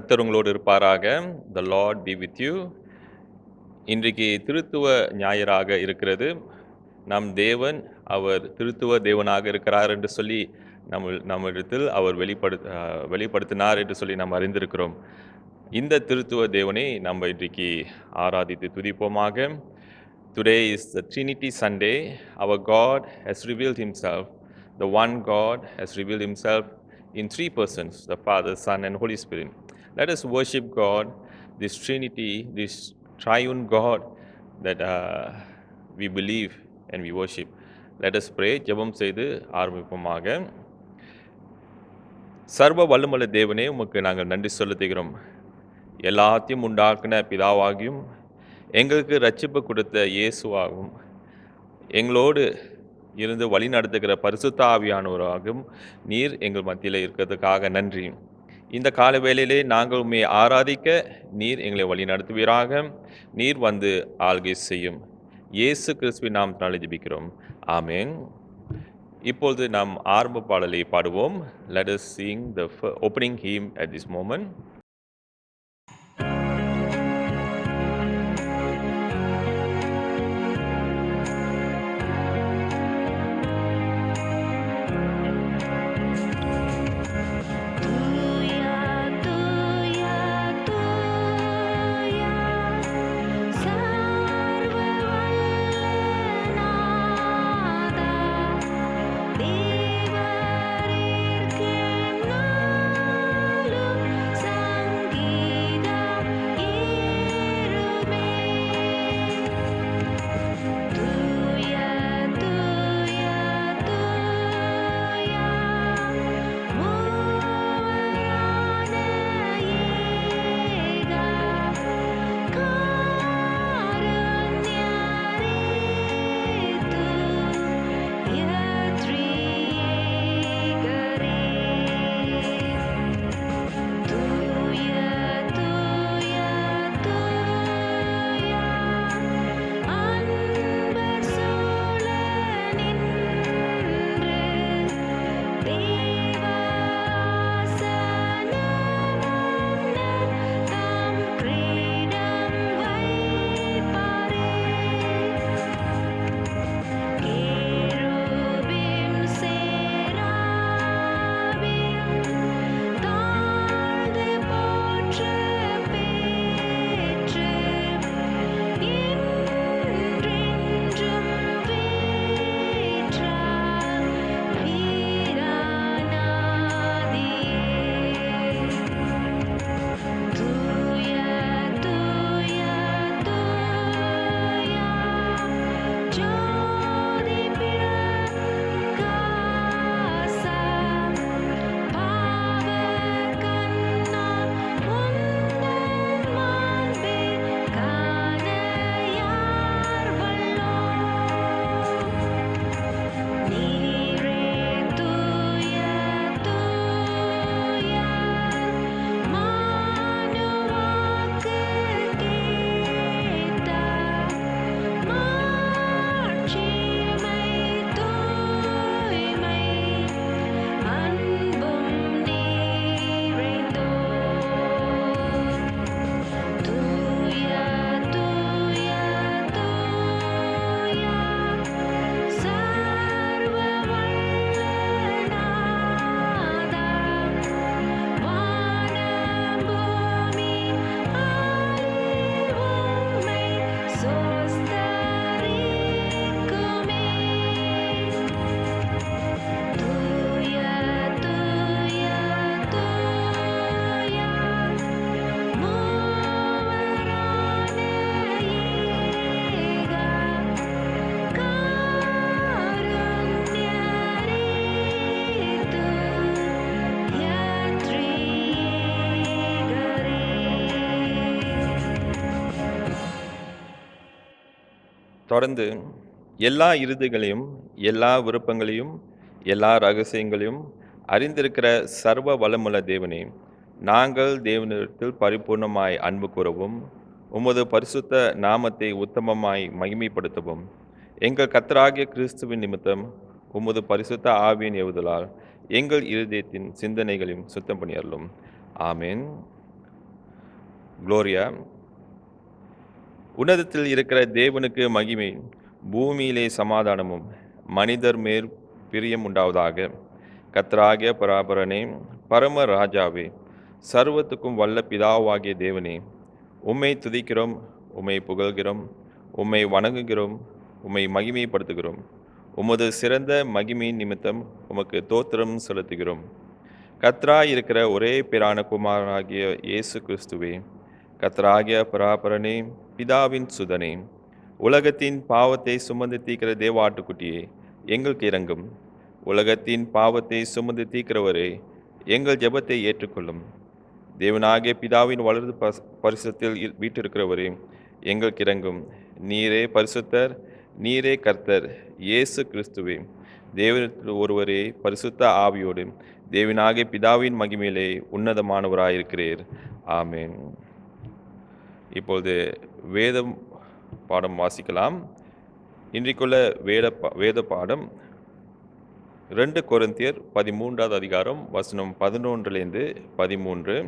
கர்த்தர் உங்களோடு இருப்பாராக. The Lord be with you. இன்றைக்கு திருத்துவ ஞாயிறாக இருக்கிறது. நம் தேவன் அவர் திருத்துவ தேவனாக இருக்கிறார் என்று சொல்லி நம்மிடத்தில் அவர் வெளிப்படுத்தினார் என்று சொல்லி நாம் அறிந்திருக்கிறோம். இந்த திருத்துவ தேவனை நம்ம இன்றைக்கு ஆராதித்து துதிப்போமாக. Today is the Trinity Sunday. Our God has revealed himself. The one God has revealed himself in three persons, the Father, Son, and Holy Spirit. Let us worship God, this Trinity, this triune God that we believe and we worship. Let us pray. ஜெபம் செய்து ஆரம்பிப்போமாக. சர்வ வல்லமையுள்ள தேவனே, உமக்கு நாங்கள் நன்றி செலுத்துகிறோம். எல்லாத்தையும் உண்டாக்கின பிதாவாகியும் எங்களுக்கு ரட்சிப்பு கொடுத்த இயேசுவாகவும் எங்களோடு இருந்து வழி நடத்துகிற பரிசுத்த ஆவியானவராகவும் நீர் எங்கள் மத்தியில் இருக்கிறதுக்காக நன்றி. இந்த கால வேளையிலே நாங்கள் உம்மை ஆராதிக்க நீர் எங்களை வழி நடத்துவீராக. நீர் வந்து ஆள்கை செய்யும். இயேசு கிறிஸ்துவின் நாமத்தினாலே ஜெபிக்கிறோம். ஆமென். இப்பொழுது நாம் ஆரம்ப பாடலை பாடுவோம். Let us sing the opening hymn at this moment. தொடர்ந்து எல்லா இறுதிகளையும் எல்லா விருப்பங்களையும் எல்லா ரகசியங்களையும் அறிந்திருக்கிற சர்வ வளமுள்ள தேவனே, நாங்கள் தேவனிடத்தில் பரிபூர்ணமாய் அன்பு கூறவும் உமது பரிசுத்த நாமத்தை உத்தமமாய் மகிமைப்படுத்தவும் எங்கள் கர்த்தராகிய கிறிஸ்துவின் நிமித்தம் உமது பரிசுத்த ஆவியின் ஏவுதலால் எங்கள் இருதயத்தின் சிந்தனைகளையும் சுத்தம் பண்ணியறலும். ஆமென். குளோரியா. உன்னதத்தில் இருக்கிற தேவனுக்கு மகிமை, பூமியிலே சமாதானமும், மனிதர் மேல் பிரியம் உண்டாவதாக. கர்த்தராகிய பராபரனே, பரம ராஜாவே, சர்வத்துக்கும் வல்ல பிதாவாகிய தேவனே, உம்மை துதிக்கிறோம், உம்மை புகழ்கிறோம், உம்மை வணங்குகிறோம், உம்மை மகிமைப்படுத்துகிறோம். உமது சிறந்த மகிமையின் நிமித்தம் உமக்கு தோத்திரம் செலுத்துகிறோம். கர்த்தராய் இருக்கிற ஒரே பேரான குமாரனாகிய இயேசு கிறிஸ்துவே, கர்த்தராகிய பராபரனே, பிதாவின் சுதனே, உலகத்தின் பாவத்தை சுமந்து தீர்க்கிற தேவாட்டுக்குட்டியே, எங்களுக்கு இரங்கும். உலகத்தின் பாவத்தை சுமந்து தீர்க்கிறவரே, எங்கள் ஜெபத்தை ஏற்றுக்கொள்ளும். தேவனாகிய பிதாவின் வலது பரிசுத்தத்தில் வீற்றிருக்கிறவரே, எங்களுக்கு இரங்கும். நீரே பரிசுத்தர், நீரே கர்த்தர், இயேசு கிறிஸ்துவே, தேவனில் ஒருவரே பரிசுத்த ஆவியோடு தேவனாகிய பிதாவின் மகிமையிலே உன்னதமானவராயிருக்கிறீர். ஆமென். இப்பொழுது வேதம் பாடம் வாசிக்கலாம். இன்றைக்குள்ள வேத பாடம் 2 கொரிந்தியர் 13வது அதிகாரம் வசனம் 11 13.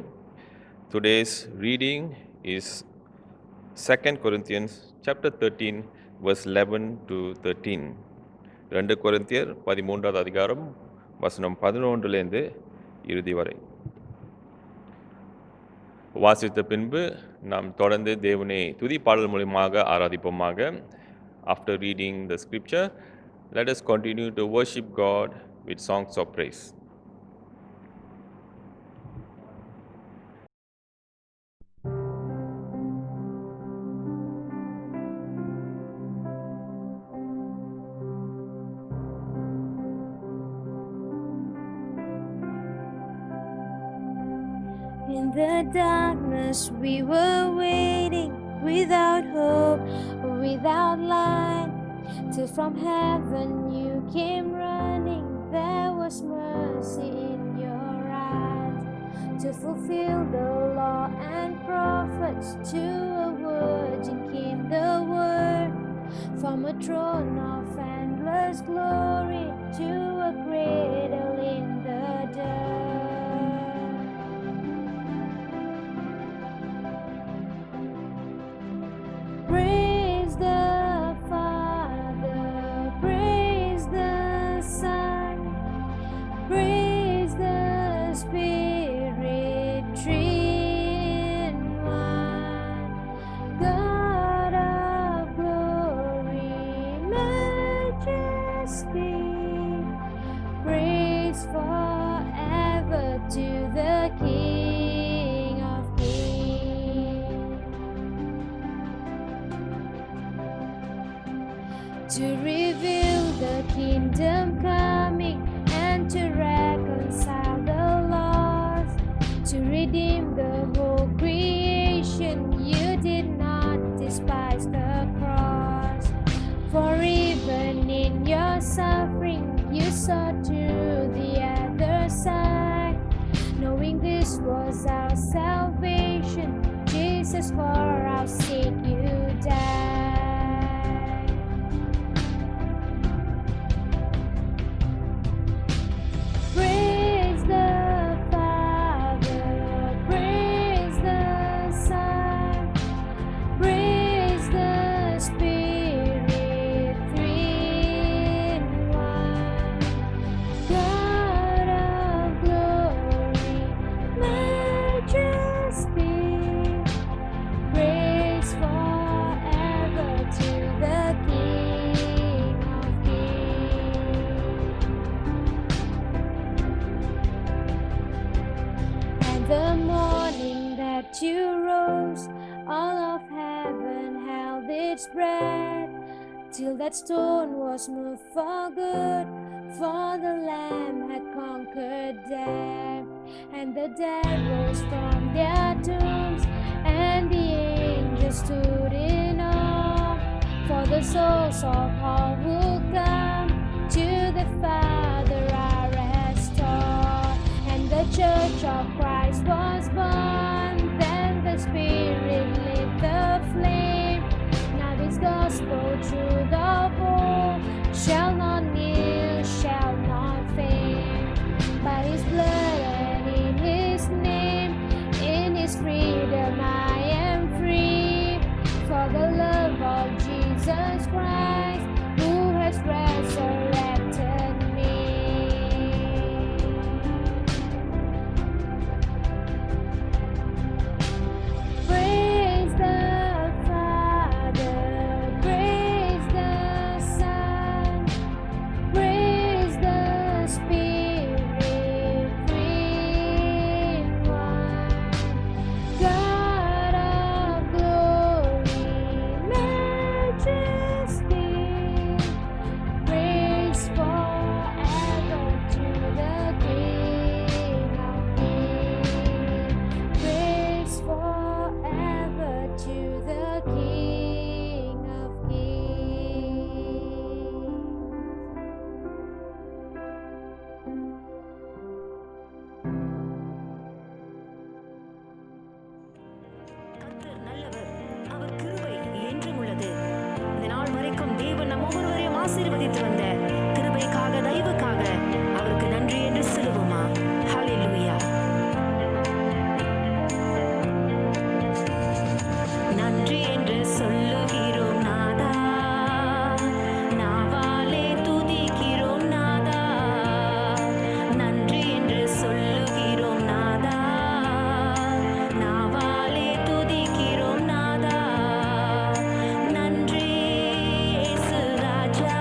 Today's reading is 2 Corinthians chapter 13 verse 11 to 13. 2 கொரிந்தியர் 13வது அதிகாரம் வசனம் 11 இறுதி வரை வாசித்த பின்பு நாம் தொடர்ந்து தேவனை துதி பாடல் மூலமாக ஆராதிப்போமாக. After reading the scripture, let us continue to worship God with songs of praise. In the darkness we were waiting, without hope, without light, till from heaven you came running. There was mercy in your eyes, to fulfill the law and prophets. To a virgin came the word, from a throne of endless glory to a cradle in the dirt. Praise the Father, praise the Son, praise the Spirit, three in one. God of glory, majesty, praise forever to the King of Kings. To reveal the kingdom coming and to reconcile the lost, to redeem the whole creation. You did not despise the cross, for even in your suffering you saw to the other side, knowing this was our salvation. Jesus, for our sake you died. Praise the Father, praise the Son, praise the Spirit, three in one. God of glory, majesty, praise forever to the King of Kings. And the morning that you rose, all of heaven held its breath, till that stone was moved for good, for the Lamb had conquered death. And the dead rose from their tombs, and the angels stood in awe, for the souls of all who come to the Father are restored. And the church of Christ was born, then the Spirit lit the flame. Now this gospel through the whole shall not kneel, shall not faint. By His blood and in His name, in His freedom I Jesus Christ, who has resurrected me. Praise the Father, praise the Son, praise the Spirit, three in one. God of glory, majesty, praise forever to the King of Kings. Praise forever to the King of கர்த்தர் நல்லவர், அவர் கிருபை என்றும் உள்ளது. இந்த நாள் வரைக்கும் தேவன் நம் ஒவ்வொருவரையும் ஆசீர்வதித்து வந்த கிருபைக்காக, தயவுக்காக அவருக்கு நன்றி என்று சொல்லுவோமா? ஹல்லேலூயா. நன்றி என்று சொல்லுகிறோம் நாதா, நாவாலே துதிக்கிறோம் நாதா. நன்றி என்று சொல்லுகிறோம் நாதா, நாவாலே துதிக்கிறோம் நாதா. நன்றி இயேசு ராஜா,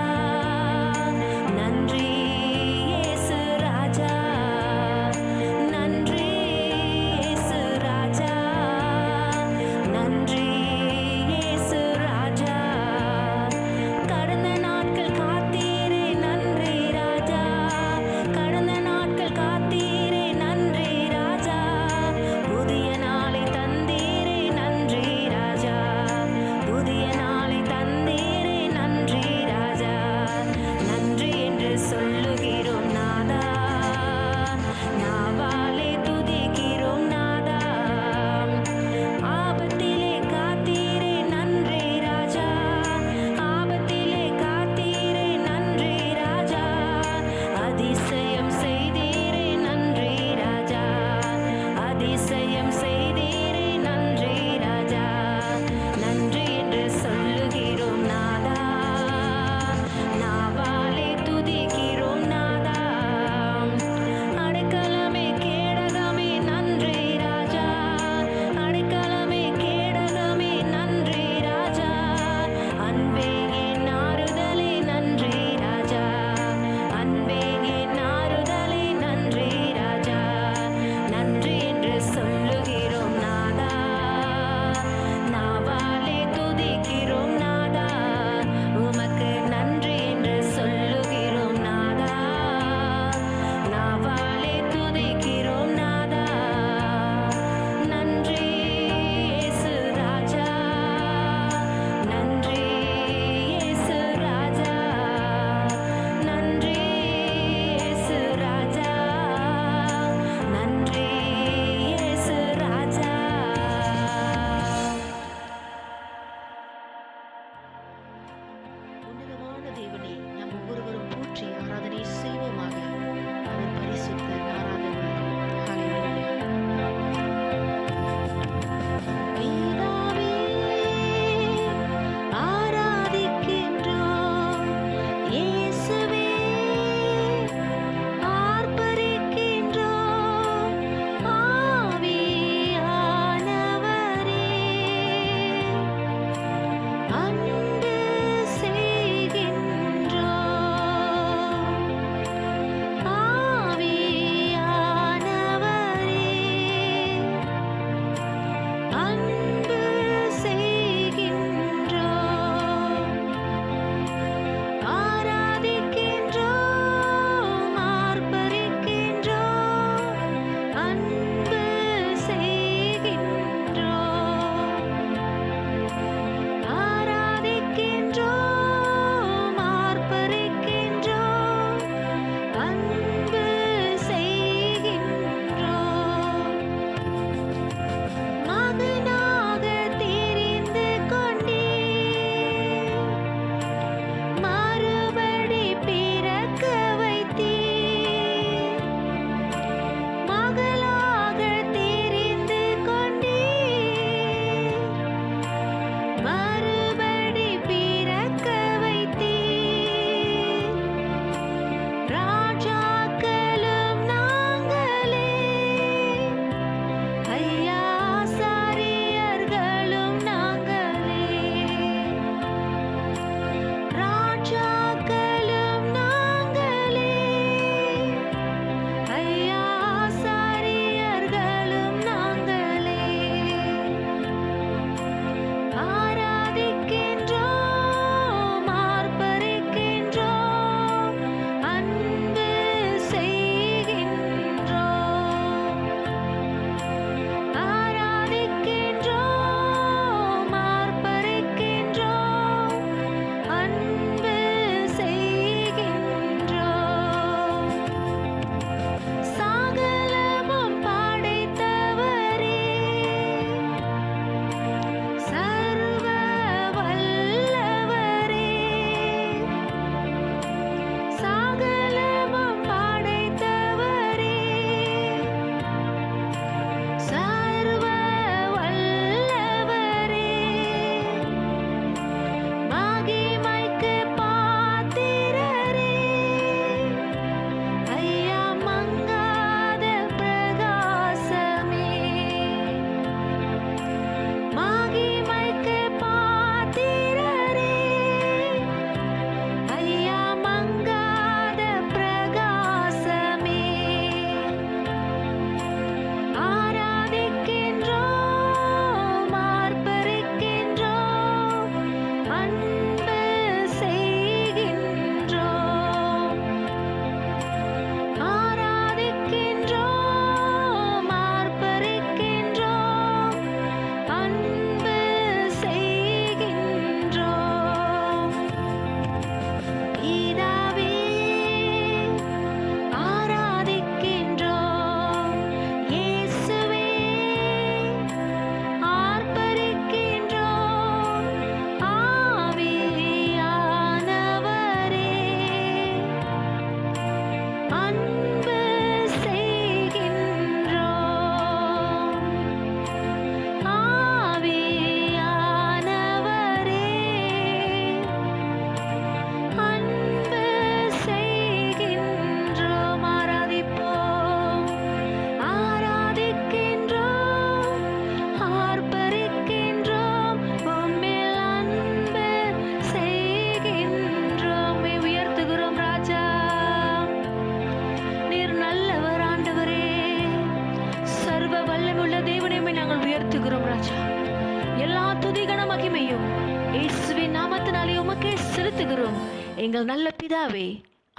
உமக்கே செலுத்துகிறோம் எங்கள் நல்ல பிதாவே.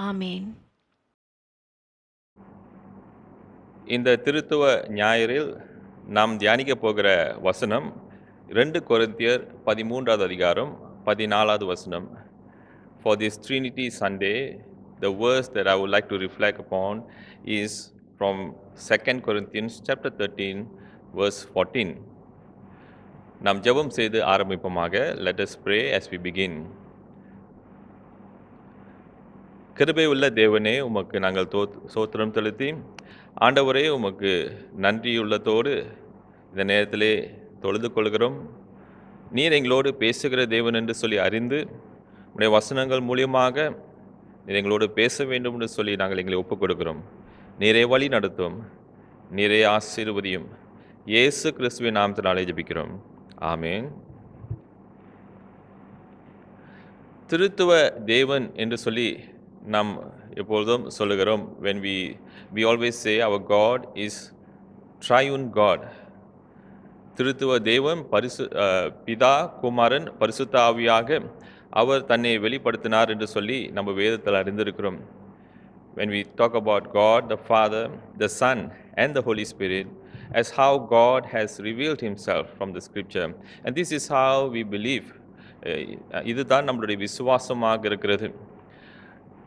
ஆமேன். இந்த திருத்துவ ஞாயிறில் நாம் தியானிக்க போகிற வசனம் 2 கொரிந்தியர் 13வது அதிகாரம் 14வது வசனம். For this Trinity Sunday, the verse that I would like to reflect upon is from 2 Corinthians chapter 13 verse 14. நாம் ஜெபம் செய்து ஆரம்பிப்போமாக. Let us pray as we begin. கிருபை உள்ள தேவனே, உமக்கு நாங்கள் ஸ்தோத்திரம் செலுத்தி, ஆண்டவரே உமக்கு நன்றியுள்ளத்தோடு இந்த நேரத்திலே தொழுது கொள்கிறோம். நீர் எங்களோடு பேசுகிற தேவன் என்று சொல்லி அறிந்து, உடைய வசனங்கள் மூலியமாக நீர் எங்களோடு பேச வேண்டும் என்று சொல்லி நாங்கள் எங்களை ஒப்புக் கொடுக்கிறோம். நீரே வழி நடத்தும், நீரே ஆசீர்வதியும். இயேசு கிறிஸ்துவின் நாமத்தினாலே ஜெபிக்கிறோம். ஆமென். திருத்துவ தேவன் என்று சொல்லி நாம் எப்பொழுதும் சொல்லுகிறோம். when we always say our God is triune God. திருத்துவ தேவன் பிதா, குமாரன், பரிசுத்த ஆவியாக அவர் தன்னை வெளிப்படுத்தினார் என்று சொல்லி நம்ம வேதத்தில் அறிந்திருக்கிறோம். When we talk about God, the Father, the Son and the Holy Spirit, as how God has revealed himself from the scripture, and this is how we believe. இதுதான் நம்மளுடைய விசுவாசமாக இருக்கிறது.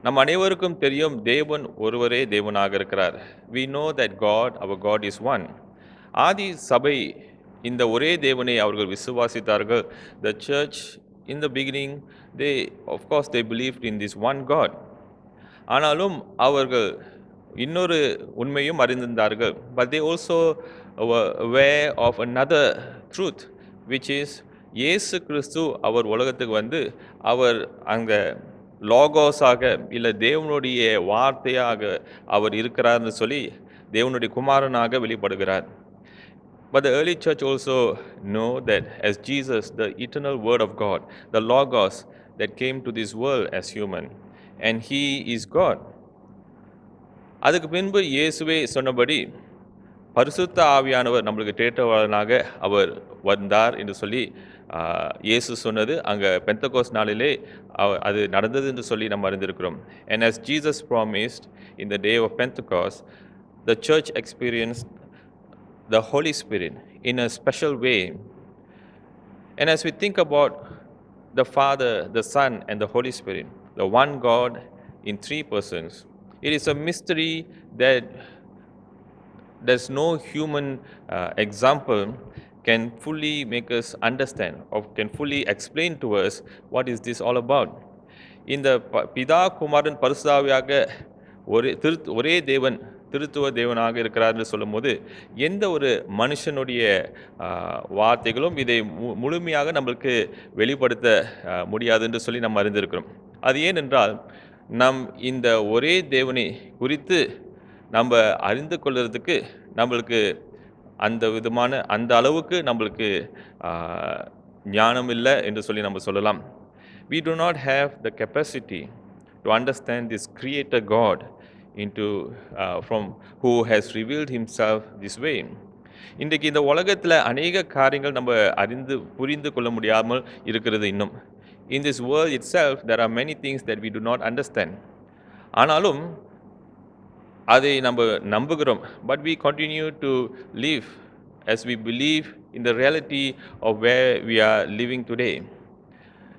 நம் அனைவருக்கும் தெரியும், தேவன் ஒருவரே தேவனாக இருக்கிறார். We know that God, our God is one. ஆதி சபை இந்த ஒரே தேவனை அவர்கள் விசுவாசித்தார்கள். The church in the beginning, of course they believed in this one God. ஆனாலும் அவர்கள் இன்னொரு உண்மையும் அறிந்திருந்தார்கள். But they also were aware of another truth, which is இயேசு கிறிஸ்து அவர் உலகத்துக்கு வந்து அவர் அங்க லாகோஸாக இல்லை தேவனுடைய வார்த்தையாக அவர் இருக்கிறார்னு சொல்லி தேவனுடைய குமாரனாக வெளிப்படுகிறார். But the early church also know that as Jesus, the eternal word of God, the logos that came to this world as human, and he is God. அதுக்கு பின்பு இயேசுவே சொன்னபடி பரிசுத்த ஆவியானவர் நம்மளுக்கு தேற்றவாளனாக அவர் வந்தார் என்று சொல்லி இயேசு சொன்னது அங்கே பெந்தகோஸ்து நாளிலே அது நடந்தது என்று சொல்லி நம்ம அறிந்திருக்கிறோம். And as Jesus promised in the day of Pentecost, the church experienced the Holy Spirit in a special way. And as we think about the Father, the Son and the Holy Spirit, the one God in three persons, it is a mystery that there's no human example can fully make us understand or can fully explain to us what is this all about. இந்த பிதா, குமாரன், பரிசுத்த ஆவியாக ஒரே தேவன் திருத்துவ தேவனாக இருக்கிறார்னு சொல்லும் போது எந்த ஒரு மனுஷனுடைய வார்த்தைகளும் இதை முழுமையாக நம்மளுக்கு வெளிப்படுத்த முடியாது என்று சொல்லி நம்ம அறிந்திருக்கிறோம். அது ஏனென்றால் நம் இந்த ஒரே தேவனை குறித்து நம்ம அறிந்து கொள்வதற்கு நம்மளுக்கு அந்த அளவுக்கு நம்மளுக்கு ஞானம் இல்லை என்று சொல்லி நம்ம சொல்லலாம். We do not have the capacity to understand this creator God from who has revealed himself this way. இன்றைக்கு இந்த உலகத்தில் அநேக காரியங்கள் நம்ம புரிந்து கொள்ள முடியாமல் இருக்கிறது இன்னும். In this world itself there are many things that we do not understand. ஆனாலும் அதை நம்ம நம்புகிறோம். But we continue to live as we believe in the reality of where we are living today.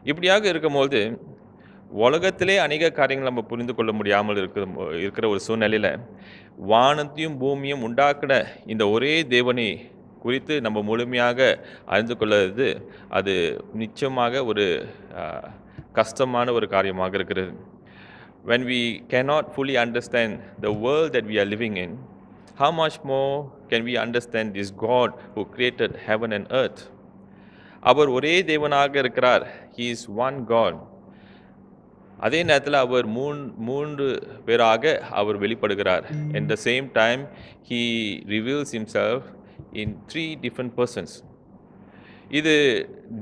இப்படியாக இருக்கும்போது உலகத்திலே அநேக காரியங்கள் நம்ம புரிந்து கொள்ள முடியாமல் இருக்கிற ஒரு சூழ்நிலையில் வானத்தையும் பூமியும் உண்டாக்கின இந்த ஒரே தேவனை குறித்து நம்ம முழுமையாக அறிந்து கொள்வது அது நிச்சயமாக ஒரு கஷ்டமான ஒரு காரியமாக இருக்கிறது. When we cannot fully understand the world that we are living in, how much more can we understand this God who created heaven and earth? அவர் ஒரே தேவனாக இருக்கிறார். He is one God. அதே நேரத்தில் அவர் மூன்று பேராக அவர் வெளிப்படுகிறார். At the same time, he reveals himself in three different persons. இது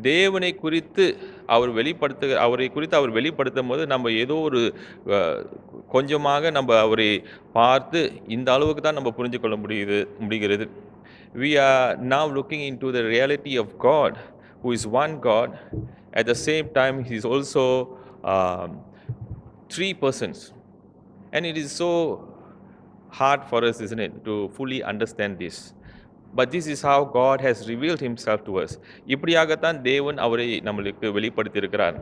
தேவனை குறித்து அவரை குறித்து அவர் வெளிப்படுத்தும் போது நம்ம ஏதோ ஒரு கொஞ்சமாக நம்ம அவரை பார்த்து இந்த அளவுக்கு தான் நம்ம புரிஞ்சு கொள்ள முடிகிறது. We are now looking into the reality of God who is one God. At the same time, he is also um, three persons. And it is so hard for us, isn't it, to fully understand this. But this is how God has revealed himself to us. இப்படியாகத்தான் தேவன் அவரை நம்மளுக்கு வெளிப்படுத்தியிருக்கிறார்.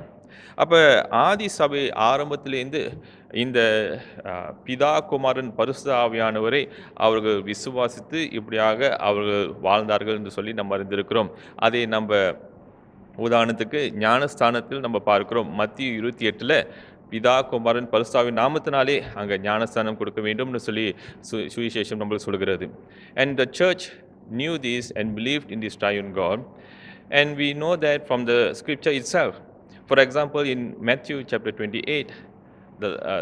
அப்போ ஆதி சபை ஆரம்பத்திலேருந்து இந்த பிதா குமாரன் பரிசுத்த ஆவியானவரை அவர்கள் விசுவாசித்து இப்படியாக அவர்கள் வாழ்ந்தார்கள் என்று சொல்லி நம்ம அறிந்திருக்கிறோம். அதை நம்ம உதாரணத்துக்கு ஞானஸ்தானத்தில் நம்ம பார்க்கிறோம். மத்திய 28 பிதா குமாரன் பரிசுத்தாவின் நாமத்தினாலே அங்கே ஞானஸ்தானம் கொடுக்க வேண்டும்னு சொல்லி சுவிசேஷம் நம்மளுக்கு சொல்கிறது. And the church knew this and believed in this triune God, and we know that from the scripture itself. For example, in Matthew chapter 28,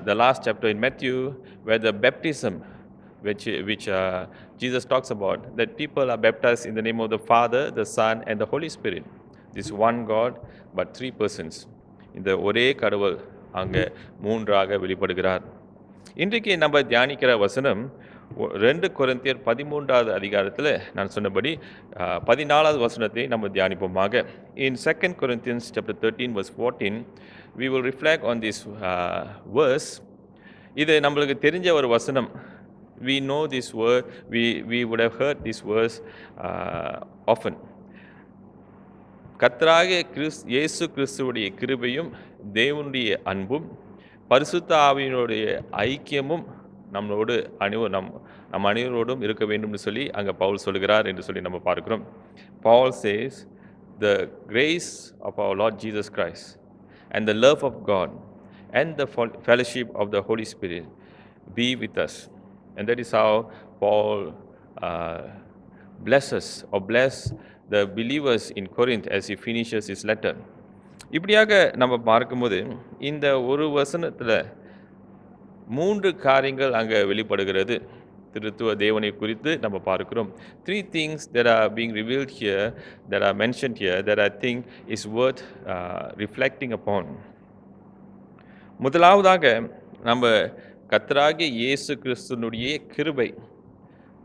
the last chapter in Matthew, where the baptism which Jesus talks about, that people are baptized in the name of the Father, the Son, and the Holy Spirit. This one God, but three persons. இந்த ஒரே கடவுள் அங்கே மூன்றாக வெளிப்படுகிறார். இன்றைக்கு நம்ம தியானிக்கிற வசனம் 2 கொரிந்தியர் 13வது அதிகாரத்தில் நான் சொன்னபடி 14வது வசனத்தை நம்ம தியானிப்போமாக. In 2 Corinthians chapter 13 verse 14, we will reflect on this verse. இது நம்மளுக்கு தெரிஞ்ச ஒரு வசனம். We know this word, we would have heard this verse often. கர்த்தராகிய இயேசு கிறிஸ்துவுடைய கிருபையும் தேவனுடைய அன்பும் பரிசுத்த ஆவியினுடைய ஐக்கியமும் நம்மளோடு நம் அனைவரோடும் இருக்க வேண்டும்னு சொல்லி அங்கே பவுல் சொல்கிறார் என்று சொல்லி நம்ம பார்க்கிறோம். Paul says, the grace of our Lord Jesus Christ and the love of God and the fellowship of the Holy Spirit be with us. And that is how Paul blesses or bless the believers in Corinth as he finishes his letter. இப்படியாக நம்ம பார்க்கும்போது இந்த ஒரு வசனத்தில் 3 காரியங்கள் அங்கே வெளிப்படுகிறது. திருத்துவ தேவனை குறித்து நம்ம பார்க்கிறோம். 3 things that are being revealed here, that are mentioned here, that I think is worth reflecting upon. முதலாவதாக நம்ம கர்த்தராகிய இயேசு கிறிஸ்துவினுடைய கிருபை.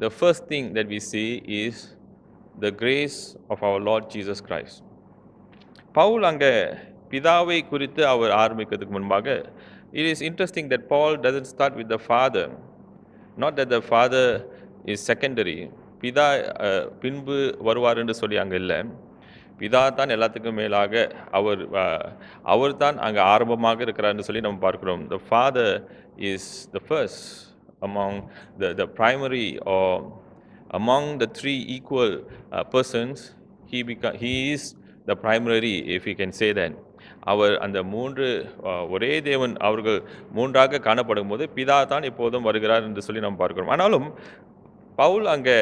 The first thing that we see is the grace of our Lord Jesus Christ. Pavul அங்கே பிதாவை குறித்து அவர் ஆரம்பிக்கிறதுக்கு முன்பாக, it is interesting that Paul doesn't start with the Father. Not that the Father is secondary. பிதா பின்பு வருவார் என்று சொல்லி அங்கே இல்லை. பிதா தான் எல்லாத்துக்கும் மேலாக அவர் தான் அங்கே ஆரம்பமாக இருக்கிறார்னு சொல்லி நம்ம பார்க்கிறோம். The Father is the first among the primary, or among the 3 equal persons. He is the primary, if you can say that. அவர் அந்த 3 ஒரே தேவன் அவர்கள் 3ஆக காணப்படும் போது பிதா தான் எப்போதும் வருகிறார் என்று சொல்லி நாம் பார்க்கிறோம். ஆனாலும் பவுல் அங்கே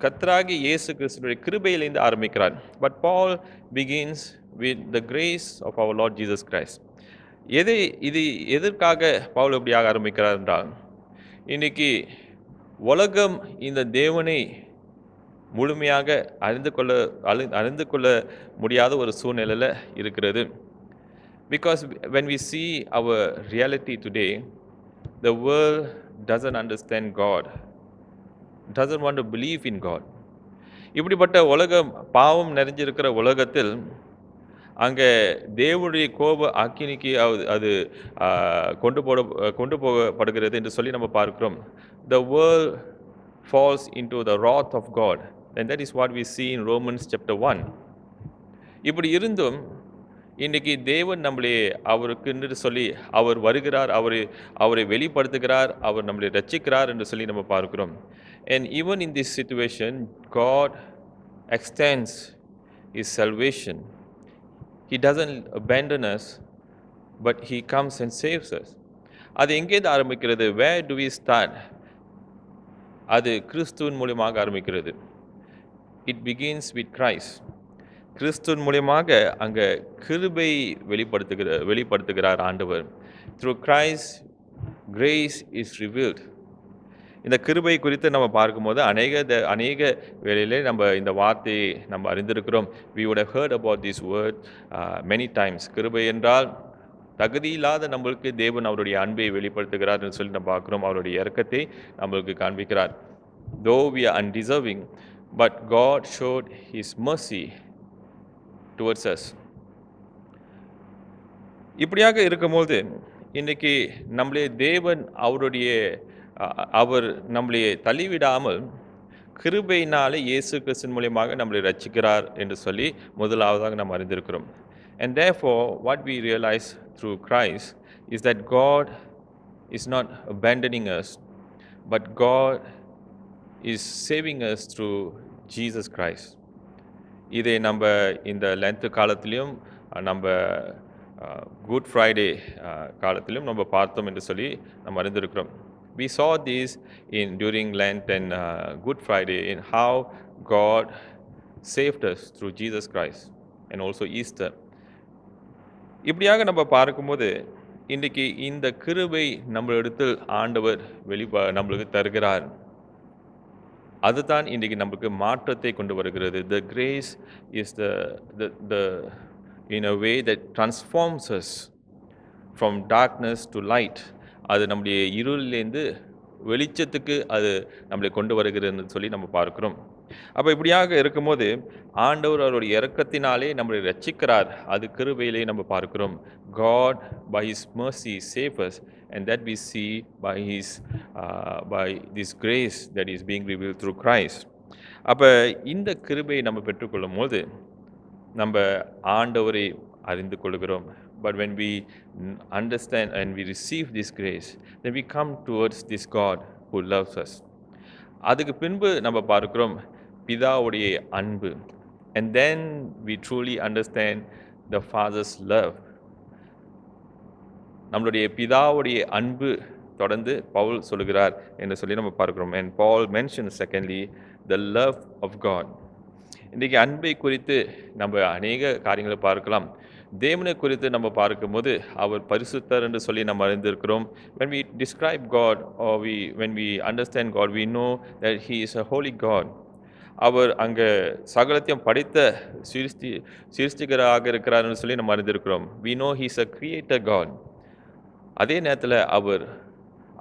கர்த்தராகிய இயேசு கிறிஸ்துவினுடைய கிருபையிலிருந்து ஆரம்பிக்கிறார். But Paul begins with the grace of our Lord Jesus Christ. இது எதற்காக பவுல் எப்படியாக ஆரம்பிக்கிறார் என்றால், இன்னைக்கு உலகம் இந்த தேவனை முழுமையாக அறிந்து கொள்ள முடியாத ஒரு சூழ்நிலையில் இருக்கிறது. Because when we see our reality today, the world doesn't understand God, doesn't want to believe in God. இப்படிப்பட்ட உலகம், பாவம் நிறைஞ்சிருக்கிற உலகத்தில் அங்கே தேவனுடைய கோப அக்கினிக்கு அது கொண்டு போகப்படுகிறது என்று சொல்லி நம்ம பார்க்கிறோம். The world falls into the wrath of God, and that is what we see in Romans chapter 1. இப்படி இருந்தும் இன்றைக்கி தேவன் நம்மளே அவருக்கு சொல்லி அவர் வருகிறார், அவரை வெளிப்படுத்துகிறார், அவர் நம்மளை ரட்சிக்கிறார் என்று சொல்லி நம்ம பார்க்கிறோம். And even in this situation, God extends His salvation. He doesn't abandon us, but He comes and saves us. அது எங்கேருந்து ஆரம்பிக்கிறது? Where do we start? அது கிறிஸ்துவின் மூலமாக ஆரம்பிக்கிறது. It begins with Christ. கிறிஸ்துவின் மூலமாக அங்கே கிருபை வெளிப்படுத்துகிறார் ஆண்டவர். Through Christ, grace is revealed. இந்த கிருபை குறித்து நம்ம பார்க்கும்போது அநேக வேளையிலே நம்ம இந்த வார்த்தையை நம்ம அறிந்திருக்கிறோம். We would have heard about this word many times. கிருபை என்றால் தகுதியில்லாத நம்மளுக்கு தேவன் அவருடைய அன்பை வெளிப்படுத்துகிறார் என்று சொல்லி நம்ம பார்க்குறோம். அவருடைய இரக்கத்தை நம்மளுக்கு காண்பிக்கிறார். Though we are undeserving, but God showed His mercy towards us. இப்படியாக இருக்கும்போது இன்றைக்கி நம்மளே தேவன் அவர் நம்மளை தள்ளிவிடாமல் கிருபையினாலே இயேசு கிறிஸ்துவின் மூலியமாக நம்மளை ரட்சிக்கிறார் என்று சொல்லி முதலாவதாக நாம் அறிந்திருக்கிறோம். And therefore, what we realize through Christ is that God is not abandoning us, but God is saving us through Jesus Christ. இதை நம்ம இந்த லென்த் காலத்திலையும் நம்ம குட் ஃப்ரைடே காலத்திலும் நம்ம பார்த்தோம் என்று சொல்லி நம்ம அறிந்திருக்கிறோம். We saw this during Lent and Good Friday in how God saved us through Jesus Christ and also Easter. இப்படியாக நம்ம பார்க்கும்போது இன்றைக்கி இந்த கிருபை நம்மளிடத்தில் ஆண்டவர் நம்மளுக்கு தருகிறார். அதுதான் இன்றைக்கி நம்மளுக்கு மாற்றத்தை கொண்டு வருகிறது. The grace is the in a way that transforms us from darkness to light. அது நம்முடைய இருளிலேருந்து வெளிச்சத்துக்கு அது நம்மளை கொண்டு வருகிறதுன்னு சொல்லி நம்ம பார்க்கிறோம். அப்போ இப்படியாக இருக்கும்போது ஆண்டவர் அவருடைய இரக்கத்தினாலே நம்மளை ரட்சிக்கிறார். அது கிருபையிலே நம்ம பார்க்கிறோம். God by His mercy save us, and that we see by this grace that is being revealed through Christ. அப்போ இந்த கிருபையை நம்ம பெற்றுக்கொள்ளும் போது நம்ம ஆண்டவரை அறிந்து கொள்கிறோம். But when we understand and we receive this grace, then we come towards this God who loves us. அதுக்கு பின்பு நம்ம பார்க்கிறோம் பிதாவுடைய அன்பு. And then we truly understand the Father's love. நம்மளுடைய பிதாவுடைய அன்பு தொடர்ந்து பவுல் சொல்லுகிறார் என்று சொல்லி நம்ம பார்க்கிறோம். And Paul mentions secondly the love of God. இன்றைக்கி அன்பை குறித்து நம்ம அநேக காரியங்களை பார்க்கலாம். தேவனை குறித்து நம்ம பார்க்கும்போது அவர் பரிசுத்தர் என்று சொல்லி நம்ம அறிந்திருக்கிறோம். When we describe God or when we understand God, we know that He is a holy God. அவர் அங்கே சகலத்தையும் படைத்த சிருஷ்டிகராக இருக்கிறார்னு சொல்லி நம்ம அறிந்திருக்கிறோம். We know He is a creator God. அதே நேரத்தில் அவர்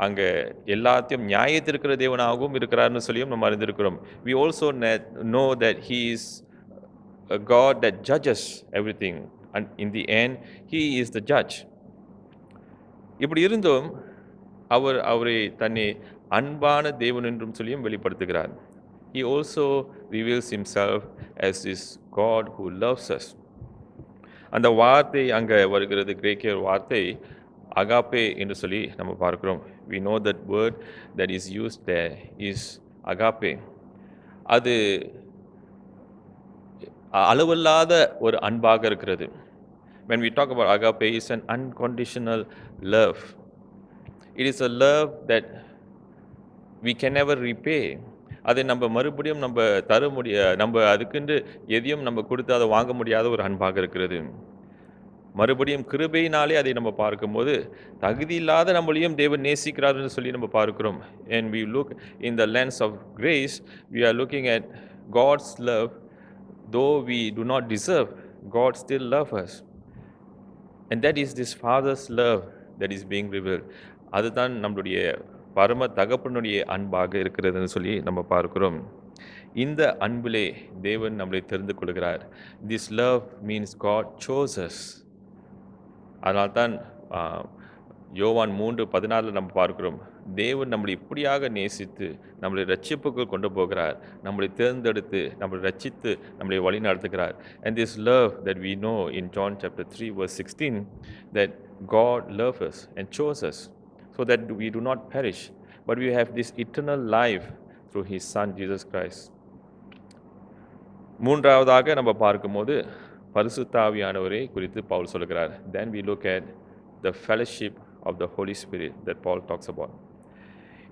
அங்கே எல்லாத்தையும் நியாயத்திருக்கிற தேவனாகவும் இருக்கிறார்னு சொல்லியும் நம்ம அறிந்திருக்கிறோம். We also know that He is a God that judges everything, and in the end He is the judge. இப்படி இருந்தும் அவரை தன்னை அன்பான தேவன் என்றும் சொல்லியும் வெளிப்படுத்துகிறார். He also reveals Himself as this God who loves us. அந்த வார்த்தை அங்கே வருகிறது, கிரேக்க வார்த்தை அகாப்பே என்று சொல்லி நம்ம பார்க்கிறோம். We know that word that is used there is agape. அது அளவில்லாத ஒரு அன்பாக இருக்கிறது. When we talk about agape, it's an unconditional love. It is a love that we can never repay. அதை நம்ம மறுபடியும் நம்ம நம்ம அதுக்குன்னு எதையும் நம்ம கொடுத்து அதை வாங்க முடியாத ஒரு அன்பாக இருக்கிறது. மறுபடியும் கிருபையினாலே அதை நம்ம பார்க்கும்போது தகுதி இல்லாத நம்மளையும் தேவன் நேசிக்கிறார்னு சொல்லி நம்ம பார்க்கிறோம். And we look in the lens of grace, we are looking at God's love. Though we do not deserve, God still loves us. And that is this Father's love that is being revealed. அதுதான் நம்மளுடைய பரம தகப்பனுடைய அன்பாக இருக்கிறதுன்னு சொல்லி நம்ம பார்க்கிறோம். இந்த அன்பிலே தேவன் நம்மளை தெரிந்து கொள்கிறார். This love means God chose us. அதனால்தான் யோவான் 3:14 நம்ம பார்க்கிறோம், தேவன் நம்மளை இப்படியாக நேசித்து நம்மளை ரட்சிப்புக்கு கொண்டு போகிறார், நம்மளை தேர்ந்தெடுத்து நம்மளை ரட்சித்து நம்மளை வழி நடத்துகிறார். And this love that we know in John chapter 3 verse 16, that God loved us and chose us so that we do not perish, but we have this eternal life through His Son Jesus Christ. மூன்றாவதாக நம்ம பார்க்கும்போது பரிசுத்த ஆவியானவரை குறித்து பவுல் சொல்கிறார். Then we look at the fellowship of the Holy Spirit that Paul talks about.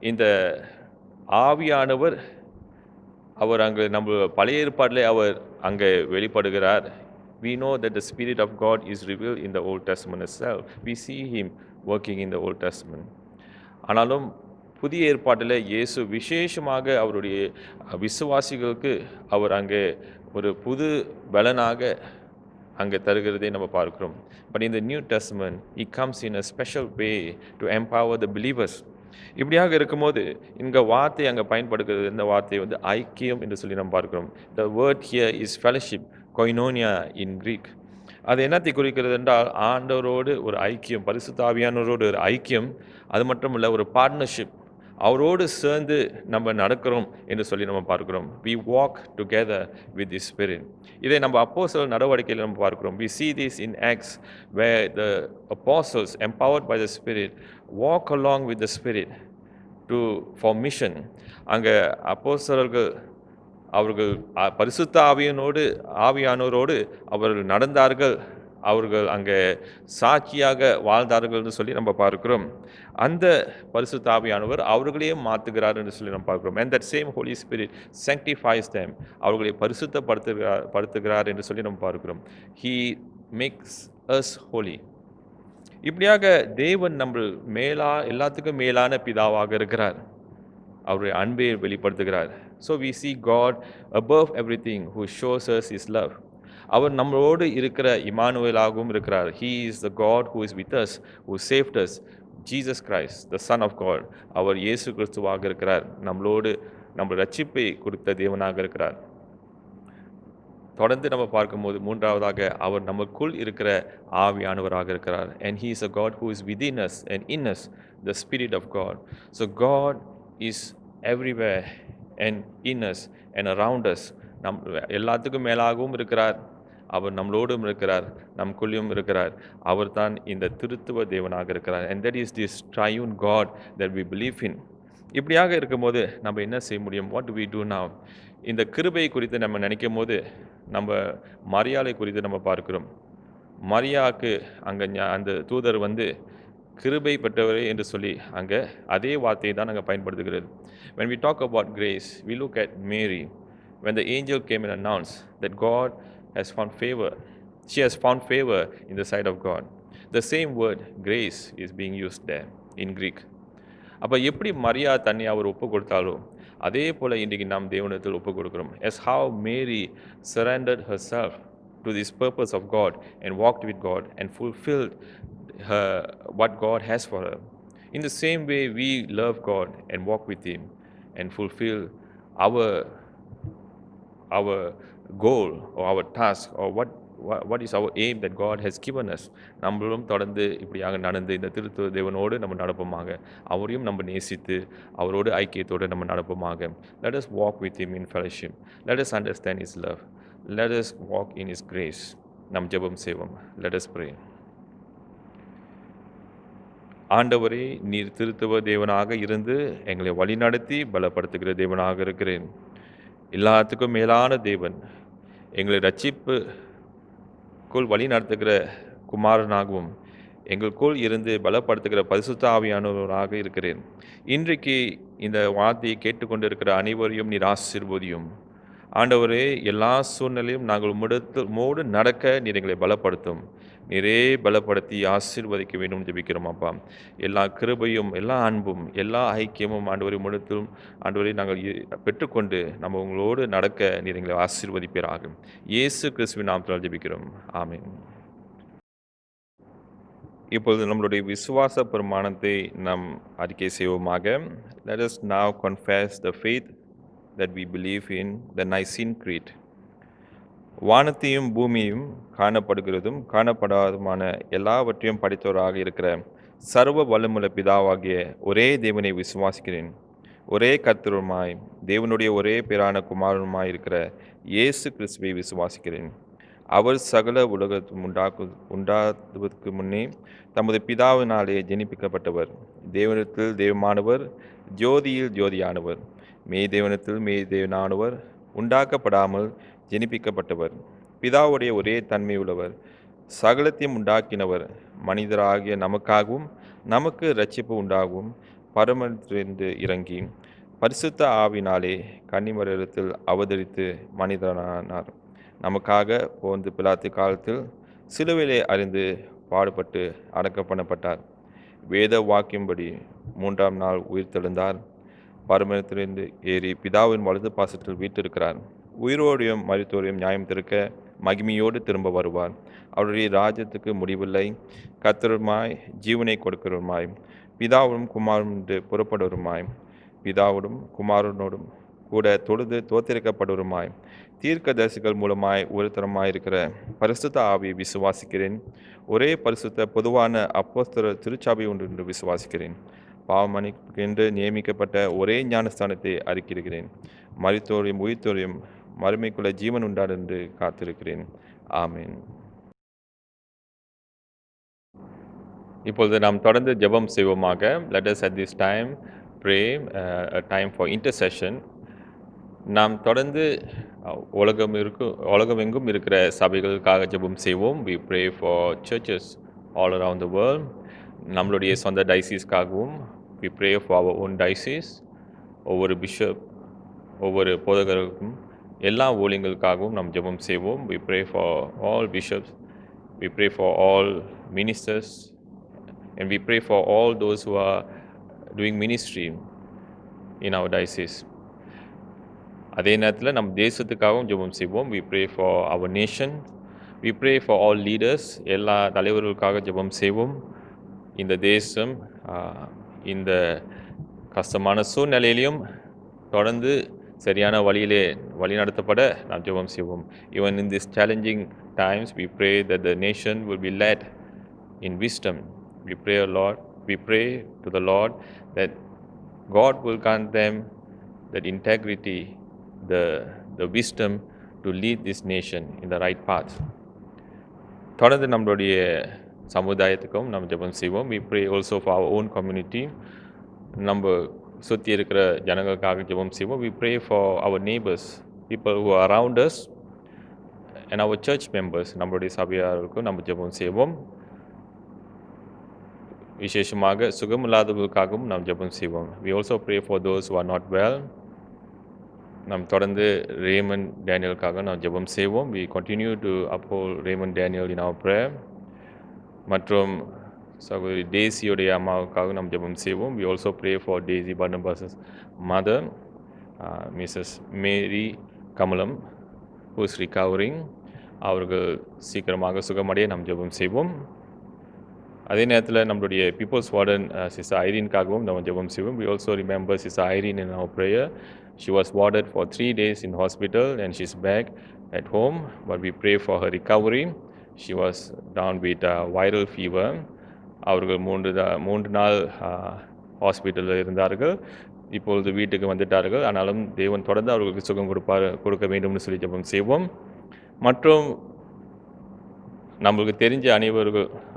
இந்த ஆவியானவர் அவர் அங்கே நம்ம பழைய ஏற்பாட்டிலே அவர் அங்கே வெளிப்படுகிறார். We know that the Spirit of God is revealed in the Old Testament itself. We see Him working in the Old Testament. ஆனாலும் புதிய ஏற்பாட்டில் இயேசு விசேஷமாக அவருடைய விசுவாசிகளுக்கு அவர் அங்கே ஒரு புது பலனாக அங்கே தருகிறதை நம்ம பார்க்கிறோம். But in the New Testament, He comes in a special way to empower the believers. இப்படியாக இருக்கும்போது இங்கே வார்த்தை அங்கே பயன்படுகிறது, இந்த வார்த்தை ஐக்கியம் என்று சொல்லி நம்ம பார்க்கிறோம். The word here is fellowship. கொய்னோனியா இன் கிரீக். அது என்னத்தை குறிக்கிறது என்றால் ஆண்டவரோடு ஒரு ஐக்கியம், பரிசுத்த ஆவியானவரோடு ஒரு ஐக்கியம், அது மட்டும் இல்லை ஒரு பார்ட்னர்ஷிப். அவரோடு சேர்ந்து நம்ம நடக்கிறோம் என்று சொல்லி நம்ம பார்க்கிறோம். we walk together with the spirit. இதை நம்ம அப்போஸ்தலர் நடவடிக்கையில் நம்ம பார்க்கிறோம். we see this in Acts where the apostles empowered by the spirit walk along with the spirit for mission. அங்கே அப்போஸ்தலர்கள் அவர்கள் பரிசுத்த ஆவியானோரோடு அவர்கள் நடந்தார்கள், அவர்கள் அங்கே சாட்சியாக வாழ்ந்தார்கள் என்று சொல்லி நம்ம பார்க்கிறோம். அந்த பரிசுத்த ஆவியானவர் அவர்களையே மாற்றுகிறார் என்று சொல்லி நம்ம பார்க்கிறோம். and that same Holy Spirit sanctifies them. அவர்களை பரிசுத்தப்படுத்துகிறார் என்று சொல்லி நம்ம பார்க்கிறோம். he makes us holy. இப்படியாக தேவன் நம்ம எல்லாத்துக்கும் மேலான பிதாவாக இருக்கிறார். அவருடைய அன்பை வெளிப்படுத்துகிறார். So we see God above everything who shows us his love. அவர் நம்மளோடு இருக்கிற இம்மானுவேலாகவும் இருக்கிறார். He is the God who is with us, who saved us. Jesus Christ, the Son of God. அவர் இயேசு கிறிஸ்துவாக இருக்கிறார். நம்மளோடு நம்ம ரட்சிப்பை கொடுத்த தேவனாக இருக்கிறார். தொடர்ந்து நம்ம பார்க்கும்போது மூன்றாவதாக அவர் நமக்குள் இருக்கிற ஆவியானவராக இருக்கிறார். And he is a God who is within us and in us, the Spirit of God. So God is everywhere and in us and around us. எல்லாத்துக்கும் மேலாகவும் இருக்கிறார், அவர் நம்மளோடும் இருக்கிறார், நமக்குள்ளேயும் இருக்கிறார். அவர் தான் இந்த திருத்துவ தேவனாக இருக்கிறார். And that is this triune God that we believe in. இப்படியாக இருக்கும்போது நம்ம என்ன செய்ய முடியும்? What do we do now? இந்த கிருபை குறித்து நம்ம நினைக்கும் போது நம்ம மரியாதை குறித்து நம்ம பார்க்கிறோம். மரியாவுக்கு அங்கே அந்த தூதர் கிருபை பெற்றவரே என்று சொல்லி அங்கே அதே வார்த்தையை தான் அங்கே பயன்படுத்துகிறது. When we talk about grace, we look at Mary. When the angel came and announced that God has found favor, she has found favor in the sight of God. The same word, grace, is being used there in Greek. அப்போ எப்படி மரியா தன்னை அவர் ஒப்பு கொடுத்தாலோ அதே போல் இன்றைக்கு நாம் தேவனிடத்தில் ஒப்பு கொடுக்கிறோம். As how Mary surrendered herself to this purpose of God and walked with God and fulfilled what God has for her. In the same way, we love God and walk with him and fulfill our goal or our task or what is our aim that God has given us. நம்மளும் தொடர்ந்து இப்படியாக நடந்து இந்த திருத்துவ தேவனோடு நம்ம நடப்போமாக, அவரையும் நம்ம நேசித்து அவரோடு ஐக்கியத்தோடு நம்ம நடப்போமாக. Let us walk with him in fellowship. Let us understand his love. Let us walk in his grace. நம் ஜெபம் செய்வோம். Let us pray. ஆண்டவரே, நீர் திருத்துவ தேவனாக இருந்து எங்களை வழிநடத்தி பலப்படுத்துகிற தேவனாக இருக்கிறேன். எல்லாத்துக்கும் மேலான தேவன், எங்களை ரட்சிப்புக்குள் வழி நடத்துகிற குமாரனாகவும் எங்களுக்குள் இருந்து பலப்படுத்துகிற பரிசுத்த ஆவியானவராக இருக்கிறேன். இன்றைக்கு இந்த வார்த்தையை கேட்டுக்கொண்டிருக்கிற அனைவரையும் நீர் ஆசீர்வதியும். ஆண்டவரே, எல்லா சூழ்நிலையும் நாங்கள் உம்மோடு நடக்க நீர் எங்களை பலப்படுத்தும். நீரே பலப்படுத்தி ஆசீர்வதிக்க வேண்டும் ஜெபிக்கிறோம் அப்பா. எல்லா கிருபையும், எல்லா அன்பும், எல்லா ஐக்கியமும் ஆண்டவரை முழுத்தும் ஆண்டவரை நாங்கள் பெற்றுக்கொண்டு நம்ம உங்களோடு நடக்க நீர் எங்களை ஆசீர்வதிப்பீராக. இயேசு கிறிஸ்துவின் நாமத்தில் ஜெபிக்கிறோம். ஆமென். இப்பொழுது நம்மளுடைய விசுவாச பிரமாணத்தை நாம் அறிக்கை செய்வோமாக. Let us now confess the faith that we believe in, the Nicene Creed. வானத்தையும் பூமியையும் காணப்படுகிறதும் காணப்படாதுமான எல்லாவற்றையும் படைத்தவராக இருக்கிற சர்வ வல்லமுள்ள பிதாவாகிய ஒரே தேவனை விசுவாசிக்கிறேன். ஒரே கர்த்தருமாய் தேவனுடைய ஒரே பேரான குமாரனுமாய் இருக்கிற இயேசு கிறிஸ்துவை விசுவாசிக்கிறேன். அவர் சகல உலகத்தும் உண்டாவதற்கு முன்னே தமது பிதாவினாலே ஜெனிப்பிக்கப்பட்டவர். தேவனிடத்தில் தெய்வமானவர், ஜோதியில் ஜோதியானவர், மெய் தேவனிடத்தில் மெய் தேவனானவர், உண்டாக்கப்படாமல் ஜெனிப்பிக்கப்பட்டவர், பிதாவுடைய ஒரே தன்மை உள்ளவர், சகலத்தையும் உண்டாக்கினவர், மனிதராகிய நமக்காகவும் நமக்கு இரட்சிப்பு உண்டாகவும் பரமத்திலிருந்து இறங்கி பரிசுத்த ஆவினாலே கன்னிமரிடத்தில் அவதரித்து மனிதனானார். நமக்காக போந்து பிலாத்து காலத்தில் சிலுவையிலே அறிந்து பாடுபட்டு அடக்கம் பண்ணப்பட்டார். வேத வாக்கியம்படி 3ஆம் நாள் உயிர்த்தெழுந்தார். பரமத்திலிருந்து ஏறி பிதாவின் வலது பாசத்தில் வீட்டிருக்கிறார். உயிரோடையும் மரித்தோரையும் நியாயம் திருக்க மகிமையோடு திரும்ப வருவார். அவருடைய ராஜ்யத்துக்கு முடிவில்லை. கர்த்தருமாய் ஜீவனை கொடுக்கிறவருமாய் பிதாவோடும் குமாரனும் புறப்படுவருமாய் பிதாவோடும் குமாரனோடும் கூட தொழுது தோத்திருக்கப்படுவருமாய் தீர்க்கதரிசிகள் மூலமாய் ஒருத்தரமாயிருக்கிற பரிசுத்த ஆவியை விசுவாசிக்கிறேன். ஒரே பரிசுத்த பொதுவான அப்போஸ்தலர் திருச்சபை ஒன்று என்று விசுவாசிக்கிறேன். பாவமன்னிப்புக்கென்று நியமிக்கப்பட்ட ஒரே ஞானஸ்தானத்தை அறிக்கிறேன். மரித்தோரையும் உயிர்த்தோரையும் மறுமைக்குள்ள ஜீவன் உண்டார் என்று காத்திருக்கிறேன். ஆமென். இப்பொழுது நாம் தொடர்ந்து ஜெபம் செய்வோமாக. Let us at this time pray a time for intercession. நாம் தொடர்ந்து உலகமெங்கும் இருக்கிற சபைகளுக்காக ஜெபம் செய்வோம். We pray for churches all around the world. நம்மளுடைய சொந்த டைசிஸ்க்காகவும் we pray for our own diocese. ஒவ்வொரு பிஷப், ஒவ்வொரு போதகருக்கும் எல்லா ஊழியங்களுக்காகவும் நாம் ஜெபம் செய்வோம். We pray for all bishops. We pray for all ministers. And we pray for all those who are doing ministry in our diocese. அதே நேரத்தில் நம் தேசத்துக்காகவும் ஜெபம் செய்வோம். We pray for our nation. We pray for all leaders. எல்லா தலைவர்களுக்காக ஜெபம் செய்வோம். இந்த தேசம் இந்த கஷ்டமான சூழ்நிலையிலையும் தொடர்ந்து சரியான வழியிலே வழிநடத்தப்பட நாம் ஜெபம் செய்வோம். Even in these challenging times, we pray that the nation will be led in wisdom. We pray to the Lord that God will grant them that integrity, the wisdom to lead this nation in the right path. தொடர்ந்து நம்மளுடைய சமுதாயத்துக்கும் நாம் ஜெபம் செய்வோம். We pray also for our own community. நம்ம சுற்றி இருக்கிற ஜனங்களுக்காக ஜெபம் செய்வோம். We pray for our neighbors, people who are around us, and our church members. நம்மளுடைய சபையாருக்கும் நம்ம ஜெபம் செய்வோம். விசேஷமாக சுகமில்லாதவர்களுக்காகவும் நாம் ஜெபம் செய்வோம். We also pray for those who are not well. நாம் தொடர்ந்து ரேமன் டேனியலுக்காக நாம் ஜெபம் செய்வோம். We continue to uphold Raymond Daniel in our prayer. மற்றும் சகோதரி டேசியோடைய அம்மாவுக்காக நாம் ஜெபம் செய்வோம். We also pray for Daisy Barnabas' mother, Mrs. Mary Kamalam, who is recovering. அவர்கள் சீக்கிரமாக சுகமடைய நாம் ஜெபம் செய்வோம். அதே நேரத்தில் நம்மளுடைய பீப்புள்ஸ் வார்டன் சிஸ்டர் ஐரீனுக்காகவும் நம்ம ஜெபம் செய்வோம். We also remember Sister Irene in our prayer. She was warded for 3 days in hospital and she's back at home, but we pray for her recovery. She was down with viral fever. அவர்கள் 3 நாள் ஹாஸ்பிட்டலில் இருந்தார்கள். இப்பொழுது வீட்டுக்கு வந்துட்டார்கள். ஆனாலும் தேவன் தொடர்ந்து அவர்களுக்கு சுகம் கொடுக்க வேண்டும்னு சொல்லி ஜெபம் செய்வோம். மற்றும் நம்மளுக்கு தெரிஞ்ச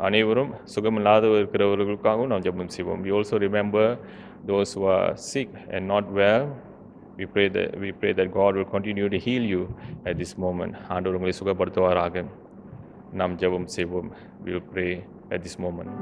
அனைவரும் சுகமில்லாத இருக்கிறவர்களுக்காகவும் நாம் ஜெபம் செய்வோம். We also remember those who are sick and not well. We pray that God will continue to heal you at this moment. ஆண்டவர் உங்களை சுகப்படுத்துவாராக. நாம் ஜெபம் செய்வோம். We will pray at this moment.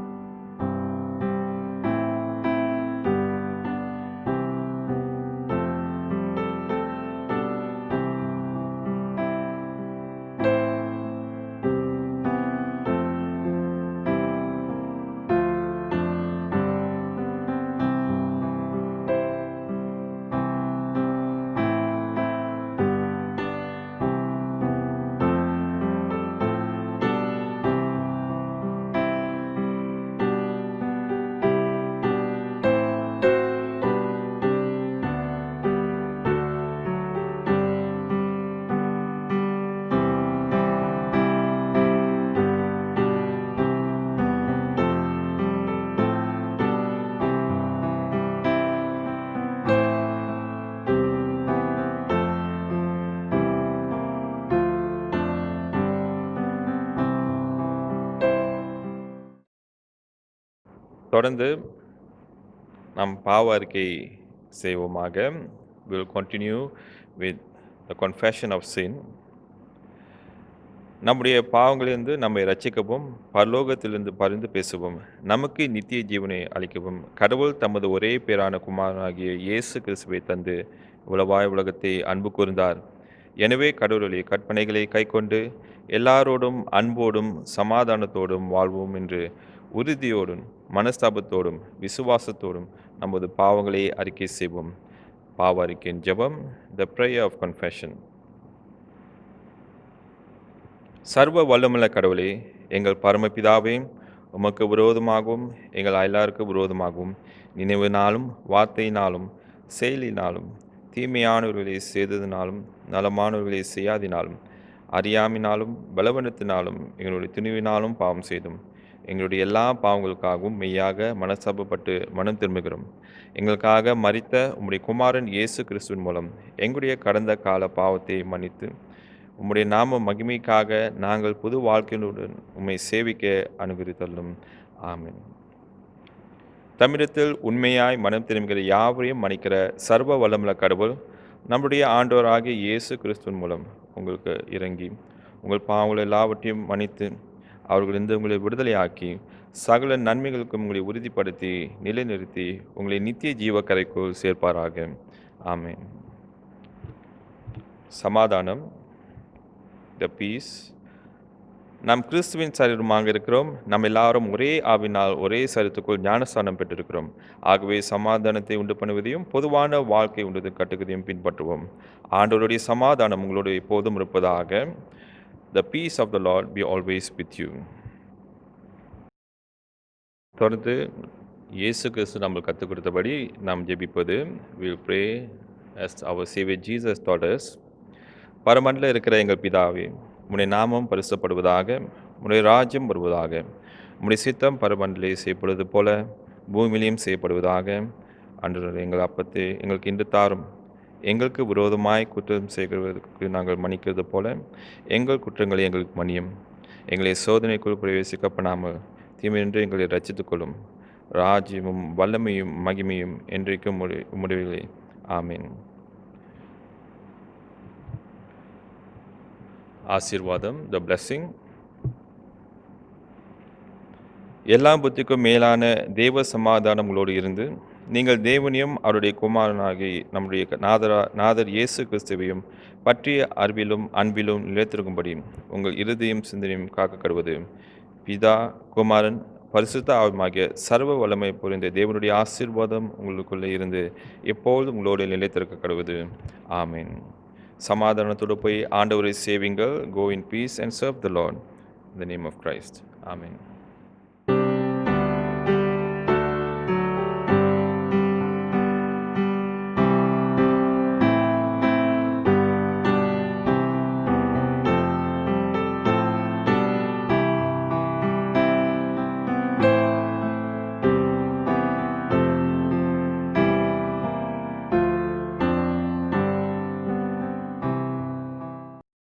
தொடர்ந்து நாம் பாவ அறிக்கை செய்வோமாக. We will continue with the confession of sin. நம்முடைய பாவங்களிலிருந்து நம்மை ரட்சிக்கவும் பரலோகத்திலிருந்து பரிந்து பேசவும் நமக்கு நித்திய ஜீவனை அளிக்கவும் கடவுள் தமது ஒரே பேரான குமாரனாகிய இயேசு கிறிஸ்துவை தந்து உலவாய் உலகத்தை அன்பு கூர்ந்தார். எனவே கடவுளுடைய கற்பனைகளை கைக்கொண்டு எல்லாரோடும் அன்போடும் சமாதானத்தோடும் வாழ்வோம் என்று உறுதியோடும் மனஸ்தாபத்தோடும் விசுவாசத்தோடும் நமது பாவங்களை அறிக்கை செய்வோம். பாவ அறிக்கையின் ஜெபம், the prayer of confession. சர்வ வல்லமுள்ள கடவுளே, எங்கள் பரமபிதாவே, உமக்கு விரோதமாகவும் எங்கள் அயலாருக்கு விரோதமாகவும் நினைவினாலும் வார்த்தையினாலும் செயலினாலும் தீமையானவர்களை செய்ததினாலும் நலமானவர்களை செய்யாதினாலும் அறியாமையினாலும் பலவீனத்தினாலும் எங்களுடைய துணிவினாலும் பாவம் செய்தும் எங்களுடைய எல்லா பாவங்களுக்காகவும் மெய்யாக மனஸ்தாபப்பட்டு மனம் திரும்புகிறோம். எங்களுக்காக மரித்த உம்முடைய குமாரன் இயேசு கிறிஸ்துவின் மூலம் எங்களுடைய கடந்த கால பாவத்தை மன்னித்து உம்முடைய நாம மகிமைக்காக நாங்கள் புது வாழ்க்கையுடன் உம்மை சேவிக்க அனுகிரகித்தள்ளும். ஆமென். தமிழத்தில் உண்மையாய் மனம் திரும்புகிற யாவரையும் மன்னிக்கிற சர்வ வல்லமுள்ள கடவுள் நம்முடைய ஆண்டவராகிய இயேசு கிறிஸ்துவின் மூலம் உங்களுக்கு இறங்கி உங்கள் பாவங்கள் எல்லாவற்றையும் மன்னித்து அவர்களிருந்து உங்களை விடுதலையாக்கி சகல நன்மைகளுக்கும் உங்களை உறுதிப்படுத்தி நிலைநிறுத்தி உங்களை நித்திய ஜீவ கரைக்குள் சேர்ப்பாராக. ஆமென். சமாதானம், த பீஸ். நாம் கிறிஸ்துவின் சரீரமாக இருக்கிறோம். நாம் எல்லாரும் ஒரே ஆவினால் ஒரே சரீரத்துக்குள் ஞானஸ்தானம் பெற்றிருக்கிறோம். ஆகவே சமாதானத்தை உண்டு பண்ணுவதையும் பொதுவான வாழ்க்கை உண்டு கட்டுவதையும் பின்பற்றுவோம். ஆண்டவருடைய சமாதானம் உங்களோடு எப்போதும் இருப்பதாக. The peace of the Lord be always with you. தொடர்ந்து இயேசு கிறிஸ்து நம்ம கற்றுக் கொடுத்தபடி நாம் ஜெபிப்பது. We'll pray as our Savior Jesus taught us. பரமண்டல இருக்கிற எங்கள் பிதாவே, உம்முடைய நாமம் பரிசுத்தப்படுவதாக, உம்முடைய ராஜ்யம் வருவதாக, உம்முடைய சித்தம் பரமண்டலே செய்யப்படுவது போல பூமியிலையும் செய்யப்படுவதாக. அன்று எங்கள் அப்பத்தை எங்களுக்கு இன்று தாரும். எங்களுக்கு விரோதமாய் குற்றம் செய்கிறவர்களுக்கு நாங்கள் மன்னிக்கிறது போல எங்கள் குற்றங்களை எங்களுக்கு மன்னியும். எங்களை சோதனைக்குள் பிரவேசிக்க பண்ணாமல் தீமையின்றி எங்களை ரட்சித்துக் கொள்ளும். ராஜ்யமும் வல்லமையும் மகிமையும் என்றைக்கும் உம்முடையவே. ஆமீன். ஆசீர்வாதம், த பிளெஸிங். எல்லா புத்திக்கும் மேலான தேவ சமாதானம் உங்களோடு இருந்து நீங்கள் தேவனையும் அவருடைய குமாரனாகி நம்முடைய நாதர் இயேசு கிறிஸ்துவையும் பற்றிய அறிவிலும் அன்பிலும் நிலைத்திருக்கும்படி உங்கள் இருதயம் சிந்தனையும் காக்கப்படுவது பிதா குமாரன் பரிசுத்த ஆவியாகிய சர்வ வல்லமை புரிந்த தேவனுடைய ஆசீர்வாதம் உங்களுக்குள்ளே இருந்து எப்பொழுதும் உங்களோடு நிலைத்திருக்கப்படுவது. ஆமீன். சமாதானத்தோடு போய் ஆண்டவரை சேவிங்கள். Go in peace and serve the Lord in the name of Christ. Amen.